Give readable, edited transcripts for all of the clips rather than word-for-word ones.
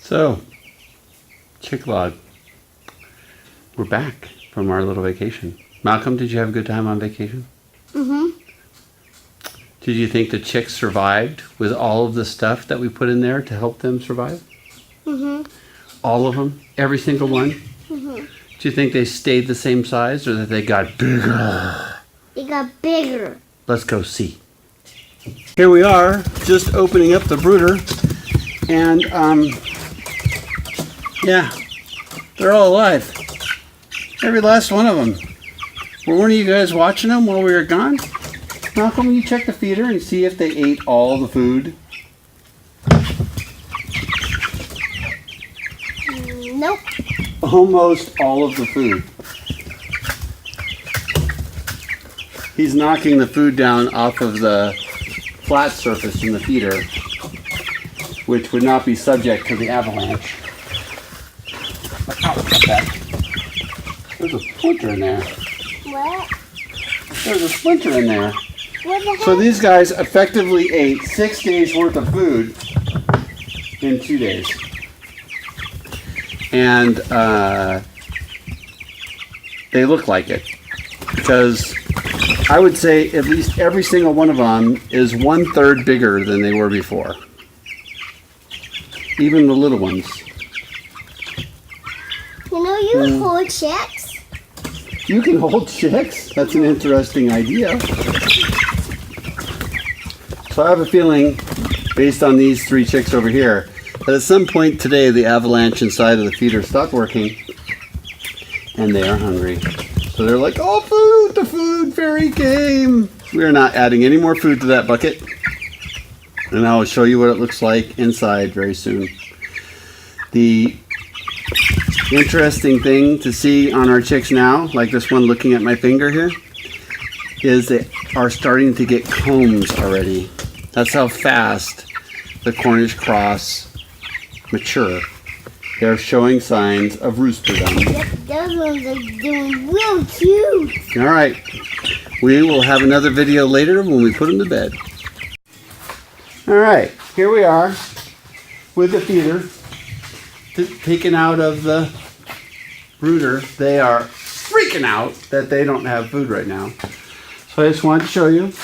So, Chick Log, we're back from our little vacation. Malcolm, did you have a good time on vacation? Mm-hmm. Did you think the chicks survived with all of the stuff that we put in there to help them survive? Mm-hmm. All of them? Every single one? Mm-hmm. Do you think they stayed the same size or that they got bigger? They got bigger. Let's go see. Here we are, just opening up the brooder, and yeah, they're all alive. Every last one of them. Were one of you guys watching them while we were gone? Malcolm, will you check the feeder and see if they ate all the food? Nope. Almost all of the food. He's knocking the food down off of the flat surface in the feeder, which would not be subject to the avalanche. Ow, there's a splinter in there. What? There's a splinter in there. What the heck? So these guys effectively ate 6 days worth of food in 2 days. And they look like it. Because I would say at least every single one of them is 1/3 bigger than they were before. Even the little ones. You know, you can hold chicks. You can hold chicks? That's an interesting idea. So I have a feeling, based on these 3 chicks over here, that at some point today the avalanche inside of the feeder stopped working and they are hungry. So they're like, oh, food, the food fairy came. We are not adding any more food to that bucket. And I will show you what it looks like inside very soon. The interesting thing to see on our chicks now, like this one looking at my finger here, is they are starting to get combs already. That's how fast the Cornish cross mature. They're showing signs of roosterdom. Yep, those ones are doing real cute. All right, we will have another video later when we put them to bed. All right, here we are with the feeder taken out of the brooder. They are freaking out that they don't have food right now. So I just wanted to show you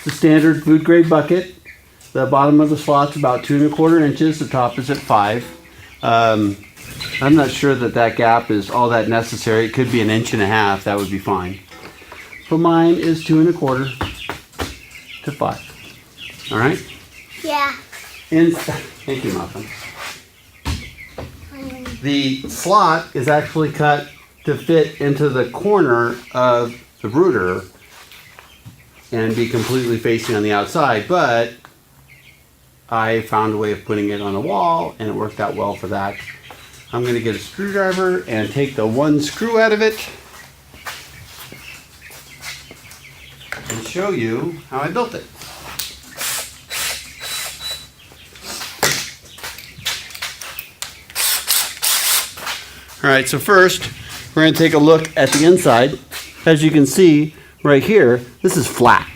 the standard food grade bucket. The bottom of the slot's about 2 1/4 inches. The top is at 5. I'm not sure that gap is all that necessary. It could be 1.5 inches. That would be fine. But mine is 2 1/4 to 5. All right. Yeah. And thank you, Muffin. The slot is actually cut to fit into the corner of the brooder and be completely facing on the outside, but I found a way of putting it on the wall and it worked out well for that. I'm going to get a screwdriver and take the one screw out of it and show you how I built it. Alright, so first we're going to take a look at the inside. As you can see right here, this is flat.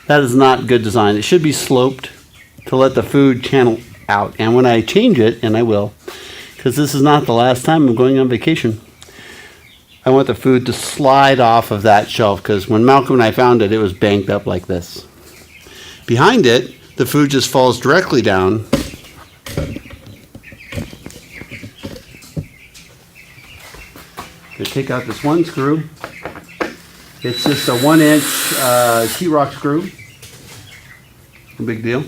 That is not good design. It should be sloped to let the food channel out. And when I change it, and I will, because this is not the last time I'm going on vacation, I want the food to slide off of that shelf, because when Malcolm and I found it, it was banked up like this. Behind it, the food just falls directly down. Take out this one screw. It's just a 1-inch sheetrock screw. No big deal.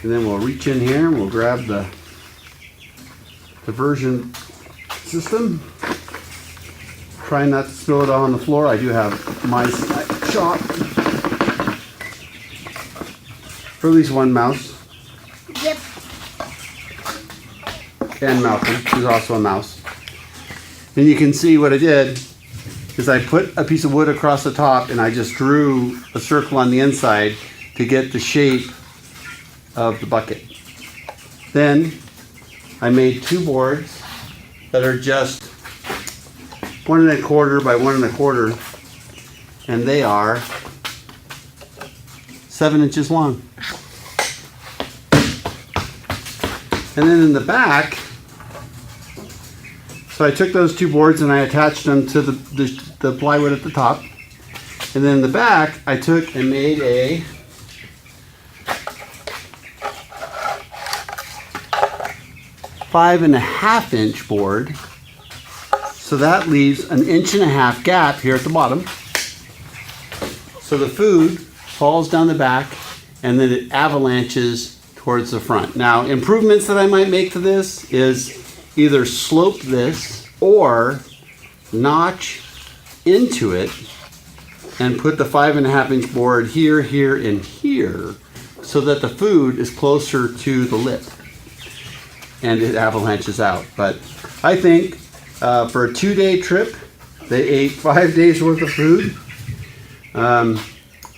And then we'll reach in here and we'll grab the diversion system. Try not to spill it all on the floor. I do have mice in my shop. Or at least one mouse. Yep. And Malcolm, who's also a mouse. And you can see what I did is I put a piece of wood across the top and I just drew a circle on the inside to get the shape of the bucket. Then I made 2 boards that are just 1 1/4 by 1 1/4, and they are 7 inches long. And then in the back, so I took those 2 boards and I attached them to the plywood at the top. And then in the back, I took and made a 5.5 inch board. So that leaves an 1.5 inch gap here at the bottom. So the food falls down the back and then it avalanches towards the front. Now, improvements that I might make to this is either slope this or notch into it and put the 5.5 inch board here, here, and here so that the food is closer to the lip and it avalanches out. But I think for a 2-day trip, they ate 5 days worth of food.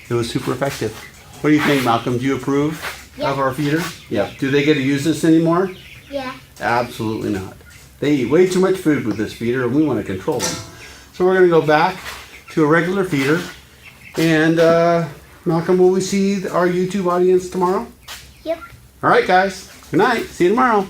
It was super effective. What do you think, Malcolm? Do you approve of our feeder? Yeah. Do they get to use this anymore? Yeah. Absolutely not. They eat way too much food with this feeder and we want to control them. So we're going to go back to a regular feeder. And Malcolm, will we see our YouTube audience tomorrow? Yep. All right, guys. Good night. See you tomorrow.